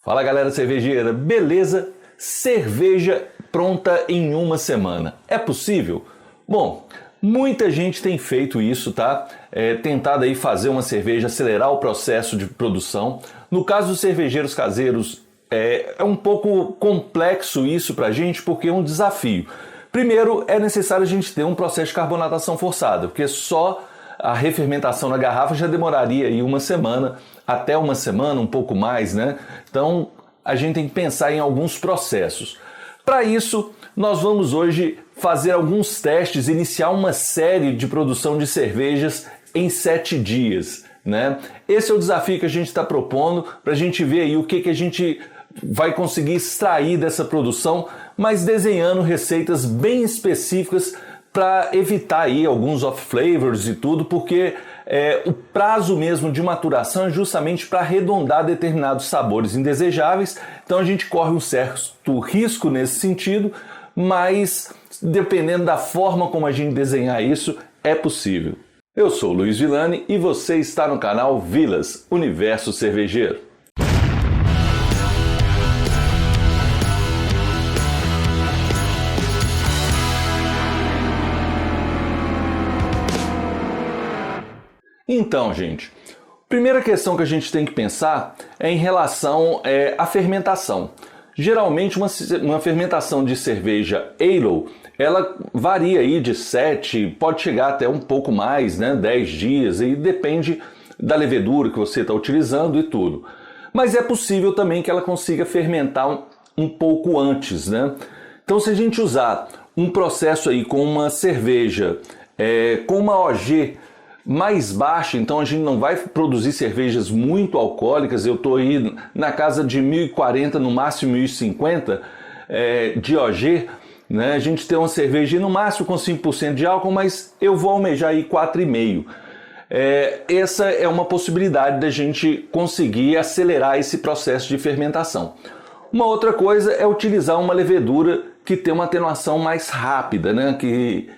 Fala galera cervejeira, beleza? Cerveja pronta em uma semana. É possível? Bom, muita gente tem feito isso, tá? Tentado aí fazer uma cerveja, acelerar o processo de produção. No caso dos cervejeiros caseiros, é um pouco complexo isso pra gente porque é um desafio. Primeiro, é necessário a gente ter um processo de carbonatação forçada, porque só a refermentação na garrafa já demoraria aí uma semana, até uma semana, um pouco mais, né? Então, a gente tem que pensar em alguns processos. Para isso, nós vamos hoje fazer alguns testes, iniciar uma série de produção de cervejas em 7 dias, né? Esse é o desafio que a gente está propondo para a gente ver aí o que a gente vai conseguir extrair dessa produção, mas desenhando receitas bem específicas para evitar aí alguns off-flavors e tudo, porque o prazo mesmo de maturação é justamente para arredondar determinados sabores indesejáveis. Então a gente corre um certo risco nesse sentido, mas dependendo da forma como a gente desenhar isso, é possível. Eu sou o Luiz Villani e você está no canal Vilas, Universo Cervejeiro. Então, gente, primeira questão que a gente tem que pensar é em relação à fermentação. Geralmente uma fermentação de cerveja ale, ela varia aí de 7, pode chegar até um pouco mais, né, 10 dias, e depende da levedura que você está utilizando e tudo. Mas é possível também que ela consiga fermentar um pouco antes, né? Então se a gente usar um processo aí com uma cerveja, com uma OG mais baixa, então a gente não vai produzir cervejas muito alcoólicas. Eu estou aí na casa de 1040, no máximo 1050 de OG, né? A gente tem uma cerveja no máximo com 5% de álcool, mas eu vou almejar aí 4,5%. Essa é uma possibilidade da gente conseguir acelerar esse processo de fermentação. Uma outra coisa é utilizar uma levedura que tem uma atenuação mais rápida, né? Que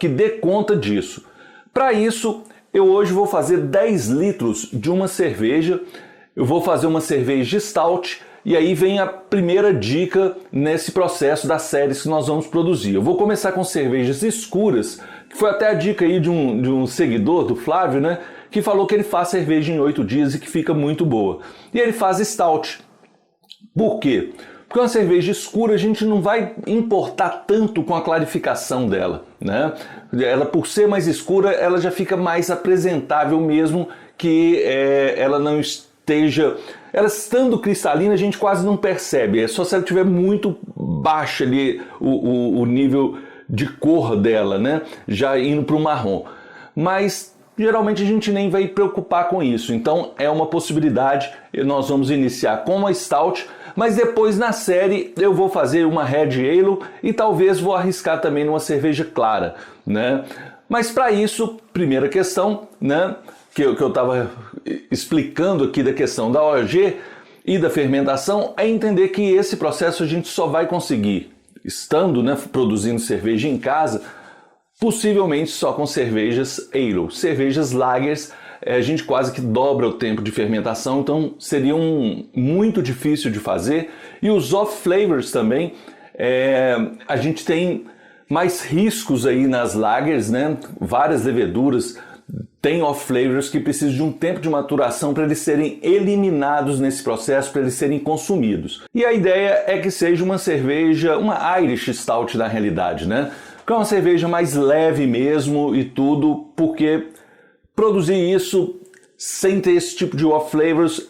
dê conta disso. Para isso, eu hoje vou fazer 10 litros de uma cerveja. Eu vou fazer uma cerveja stout e aí vem a primeira dica nesse processo das séries que nós vamos produzir. Eu vou começar com cervejas escuras, que foi até a dica aí de um seguidor, do Flávio, né? Que falou que ele faz cerveja em 8 dias e que fica muito boa. E ele faz stout. Por quê? Porque uma cerveja escura a gente não vai importar tanto com a clarificação dela, né? Ela, por ser mais escura, ela já fica mais apresentável mesmo que ela não esteja... Ela estando cristalina a gente quase não percebe, é só se ela estiver muito baixa ali o nível de cor dela, né? Já indo para o marrom. Mas geralmente a gente nem vai preocupar com isso, então é uma possibilidade. Nós vamos iniciar com uma stout, mas depois na série eu vou fazer uma red ale e talvez vou arriscar também numa cerveja clara, né? Mas para isso, primeira questão, né, que eu estava explicando aqui da questão da OG e da fermentação, é entender que esse processo a gente só vai conseguir estando, né, produzindo cerveja em casa, possivelmente só com cervejas ale, cervejas lagers. A gente quase que dobra o tempo de fermentação, então seria muito difícil de fazer. E os off-flavors também, a gente tem mais riscos aí nas lagers, né? Várias leveduras têm off-flavors que precisam de um tempo de maturação para eles serem eliminados nesse processo, para eles serem consumidos. E a ideia é que seja uma cerveja, uma Irish Stout na realidade, né? Que é uma cerveja mais leve mesmo e tudo, porque produzir isso sem ter esse tipo de off-flavors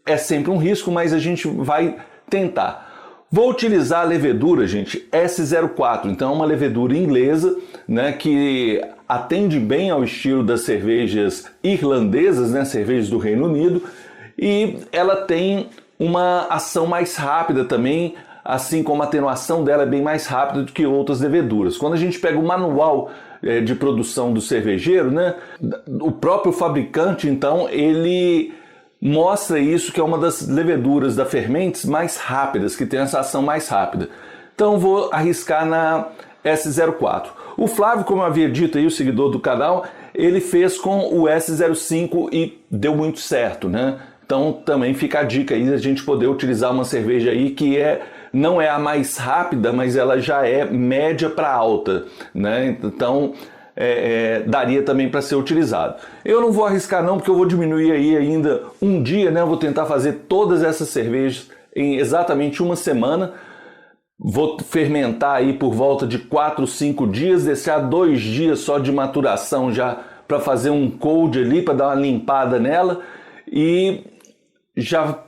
é sempre um risco, mas a gente vai tentar. Vou utilizar a levedura, gente, S04, então é uma levedura inglesa, né, que atende bem ao estilo das cervejas irlandesas, né, cervejas do Reino Unido, e ela tem uma ação mais rápida também, assim como a atenuação dela é bem mais rápida do que outras leveduras. Quando a gente pega o manual de produção do cervejeiro, né, o próprio fabricante, então, ele mostra isso, que é uma das leveduras da Fermentes mais rápidas, que tem essa ação mais rápida. Então vou arriscar na S04. O Flávio, como eu havia dito aí, o seguidor do canal, ele fez com o S05 e deu muito certo, né? Então também fica a dica aí a gente poder utilizar uma cerveja aí que não é a mais rápida, mas ela já é média para alta, né? Então daria também para ser utilizado. Eu não vou arriscar não, porque eu vou diminuir aí ainda um dia, né? Eu vou tentar fazer todas essas cervejas em exatamente uma semana. Vou fermentar aí por volta de 4, 5 dias, deixar 2 dias só de maturação já para fazer um cold ali, para dar uma limpada nela e já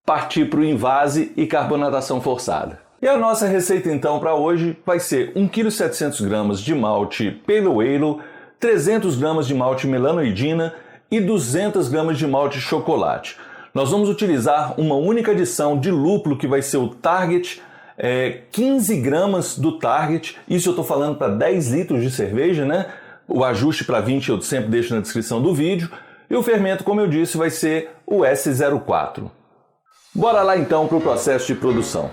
partir para o invase e carbonatação forçada. E a nossa receita então para hoje vai ser 1,7 kg de malte Pale Ale, 300 gramas de malte melanoidina e 200 gramas de malte chocolate. Nós vamos utilizar uma única adição de lúpulo que vai ser o Target, 15 gramas do Target, isso eu estou falando para 10 litros de cerveja, né? O ajuste para 20 eu sempre deixo na descrição do vídeo. E o fermento, como eu disse, vai ser o S04. Bora lá então para o processo de produção.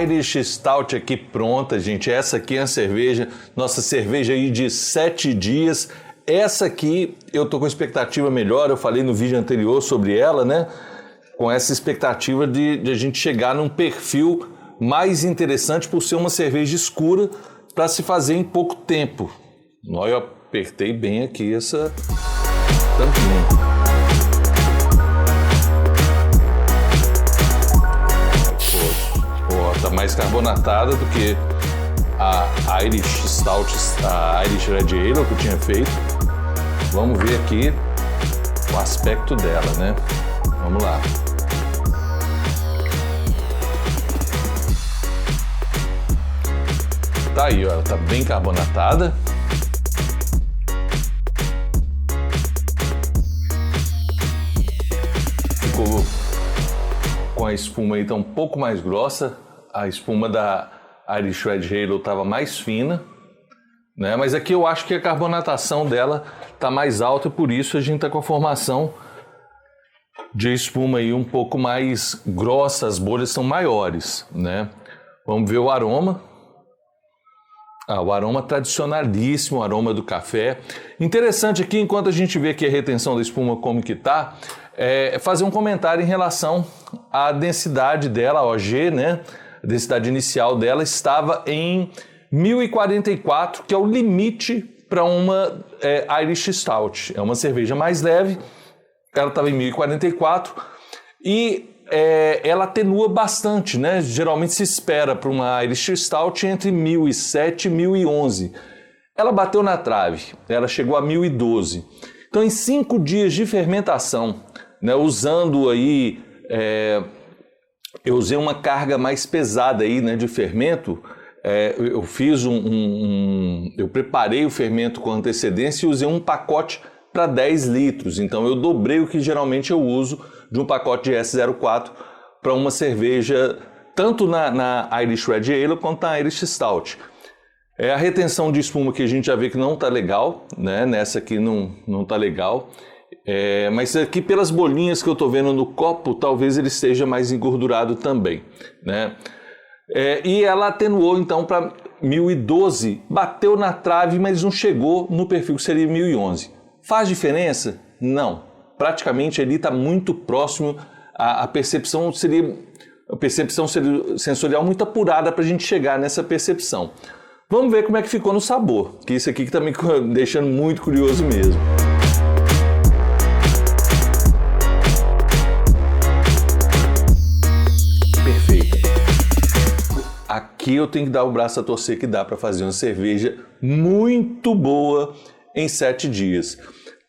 Irish Stout aqui pronta, gente. Essa aqui é a cerveja, nossa cerveja aí de 7 dias. Essa aqui eu tô com expectativa melhor, eu falei no vídeo anterior sobre ela, né? Com essa expectativa de a gente chegar num perfil mais interessante por ser uma cerveja escura para se fazer em pouco tempo. Eu apertei bem aqui essa tampinha. Tá mais carbonatada do que a Irish Stout, a Irish Red Ale que eu tinha feito. Vamos ver aqui o aspecto dela, né? Vamos lá. Tá aí, ó, ela tá bem carbonatada. Ficou com a espuma aí tá um pouco mais grossa. A espuma da Irish Red Ale estava mais fina, né? Mas aqui eu acho que a carbonatação dela está mais alta e por isso a gente está com a formação de espuma aí um pouco mais grossa, as bolhas são maiores, né? Vamos ver o aroma. O aroma tradicionalíssimo, o aroma do café. Interessante aqui, enquanto a gente vê aqui a retenção da espuma como que tá, fazer um comentário em relação à densidade dela, a OG, né? A densidade inicial dela estava em 1044, que é o limite para uma Irish Stout. É uma cerveja mais leve, ela estava em 1044 e ela atenua bastante, né? Geralmente se espera para uma Irish Stout entre 1007 e 1011. Ela bateu na trave, ela chegou a 1012. Então em 5 dias de fermentação, né, usando aí... eu usei uma carga mais pesada aí, né, de fermento. Eu fiz eu preparei o fermento com antecedência e usei um pacote para 10 litros. Então eu dobrei o que geralmente eu uso de um pacote de S04 para uma cerveja, tanto na Irish Red Ale quanto na Irish Stout. A retenção de espuma que a gente já vê que não está legal, né? Nessa aqui não está legal. Mas aqui pelas bolinhas que eu estou vendo no copo, talvez ele esteja mais engordurado também, né? E ela atenuou então para 1012, bateu na trave, mas não chegou no perfil que seria 1011. Faz diferença? Não. Praticamente ali está muito próximo, a percepção sensorial muito apurada para a gente chegar nessa percepção. Vamos ver como é que ficou no sabor, que isso aqui que está me deixando muito curioso mesmo. Aqui eu tenho que dar o braço a torcer que dá para fazer uma cerveja muito boa em 7 dias.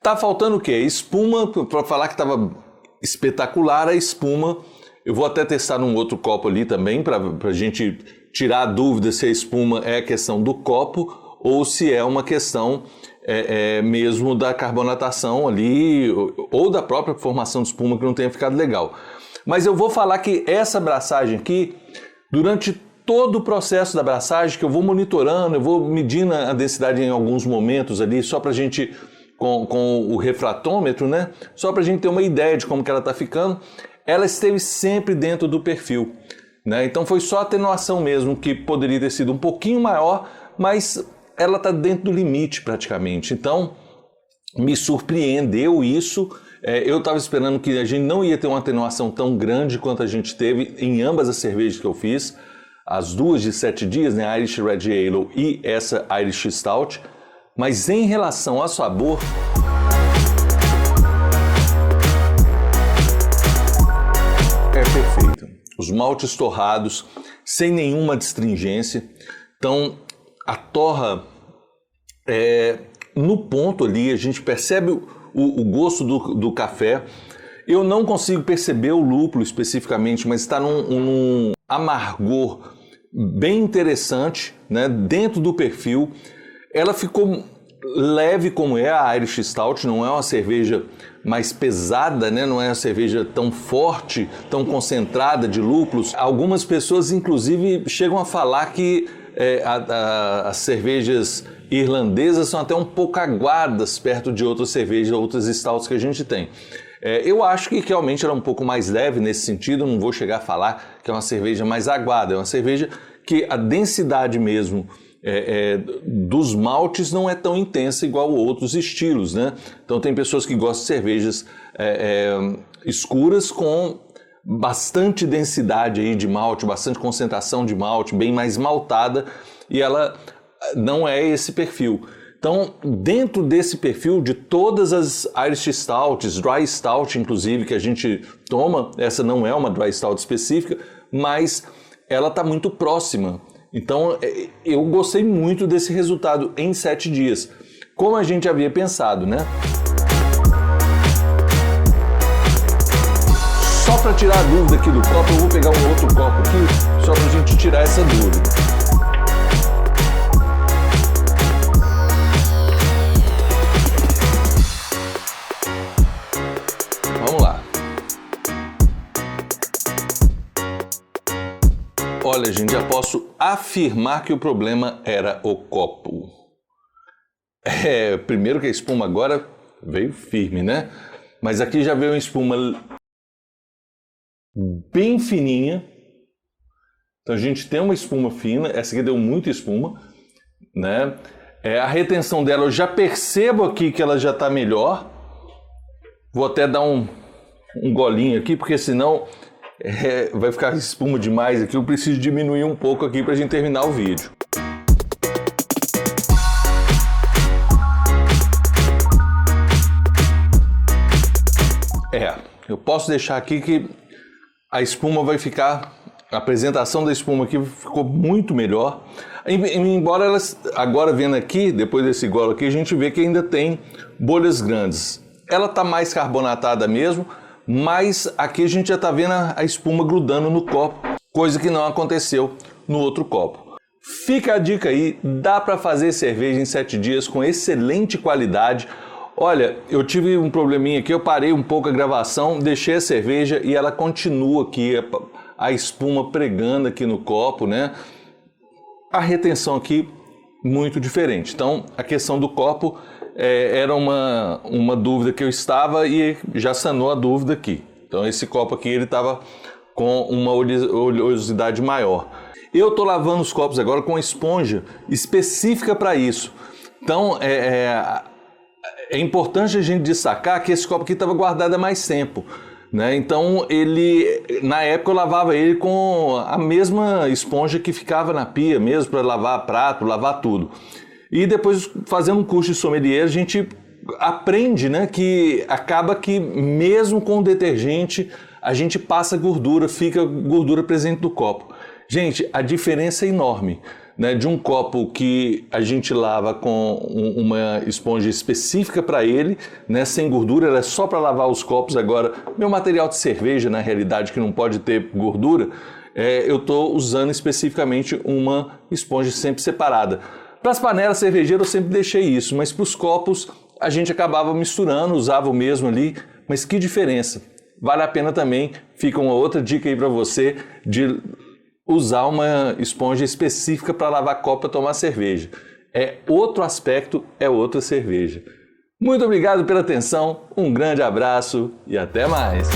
Tá faltando o quê? Espuma, para falar que estava espetacular, a espuma Eu vou até testar num outro copo ali também, para a gente tirar a dúvida se a espuma é a questão do copo ou se é uma questão mesmo da carbonatação ali ou da própria formação de espuma que não tenha ficado legal. Mas eu vou falar que essa abraçagem aqui, durante todo o processo da abraçagem, que eu vou monitorando, eu vou medindo a densidade em alguns momentos ali, só para a gente, com o refratômetro, né? Só para a gente ter uma ideia de como que ela está ficando, ela esteve sempre dentro do perfil, né? Então foi só a atenuação mesmo, que poderia ter sido um pouquinho maior, mas ela está dentro do limite praticamente. Então me surpreendeu isso. Eu estava esperando que a gente não ia ter uma atenuação tão grande quanto a gente teve em ambas as cervejas que eu fiz, as duas de 7 dias, né, a Irish Red Ale e essa Irish Stout, mas em relação ao sabor, é perfeito. Os maltes torrados, sem nenhuma astringência, então a torra no ponto ali, a gente percebe o gosto do café. Eu não consigo perceber o lúpulo especificamente, mas está num amargor bem interessante, né, dentro do perfil. Ela ficou leve como é a Irish Stout, não é uma cerveja mais pesada, né, não é uma cerveja tão forte, tão concentrada de lúpulos. Algumas pessoas, inclusive, chegam a falar que as cervejas irlandesas são até um pouco aguadas perto de outras cervejas, outras stouts que a gente tem. Eu acho que realmente ela é um pouco mais leve nesse sentido, não vou chegar a falar que é uma cerveja mais aguada, é uma cerveja que a densidade mesmo dos maltes não é tão intensa igual outros estilos, né? Então tem pessoas que gostam de cervejas escuras com bastante densidade aí de malte, bastante concentração de malte, bem mais maltada, e ela não é esse perfil. Então, dentro desse perfil de todas as Irish Stouts, Dry Stout inclusive, que a gente toma, essa não é uma Dry Stout específica, mas ela está muito próxima. Então, eu gostei muito desse resultado em 7 dias, como a gente havia pensado, né? Só para tirar a dúvida aqui do copo, eu vou pegar um outro copo aqui, só para a gente tirar essa dúvida. Olha, gente, já posso afirmar que o problema era o copo. Primeiro que a espuma agora veio firme, né? Mas aqui já veio uma espuma bem fininha. Então a gente tem uma espuma fina, essa aqui deu muita espuma, né? A retenção dela, eu já percebo aqui que ela já está melhor. Vou até dar um golinho aqui, porque senão vai ficar espuma demais aqui. Eu preciso diminuir um pouco aqui para a gente terminar o vídeo. Eu posso deixar aqui que a espuma vai ficar, a apresentação da espuma aqui ficou muito melhor. Embora elas, agora vendo aqui, depois desse golo aqui, a gente vê que ainda tem bolhas grandes. Ela está mais carbonatada mesmo, mas aqui a gente já está vendo a espuma grudando no copo, coisa que não aconteceu no outro copo. Fica a dica aí, dá para fazer cerveja em 7 dias com excelente qualidade. Olha, eu tive um probleminha aqui, eu parei um pouco a gravação, deixei a cerveja e ela continua aqui, a espuma pregando aqui no copo, né? A retenção aqui muito diferente. Então, a questão do copo era uma dúvida que eu estava e já sanou a dúvida aqui. Então esse copo aqui ele estava com uma oleosidade maior. Eu estou lavando os copos agora com esponja específica para isso. Então é importante a gente destacar que esse copo aqui estava guardado há mais tempo, né? Então na época eu lavava ele com a mesma esponja que ficava na pia mesmo para lavar prato, lavar tudo. E depois, fazendo um curso de sommelier, a gente aprende, né, que acaba que mesmo com o detergente, a gente passa gordura, fica gordura presente no copo. Gente, a diferença é enorme. né, de um copo que a gente lava com uma esponja específica para ele, né, sem gordura, ela é só para lavar os copos. Agora, meu material de cerveja, na realidade, que não pode ter gordura, eu estou usando especificamente uma esponja sempre separada. Para as panelas cervejeiras eu sempre deixei isso, mas para os copos a gente acabava misturando, usava o mesmo ali, mas que diferença. Vale a pena também, fica uma outra dica aí para você de usar uma esponja específica para lavar copo para tomar cerveja. É outro aspecto, é outra cerveja. Muito obrigado pela atenção, um grande abraço e até mais!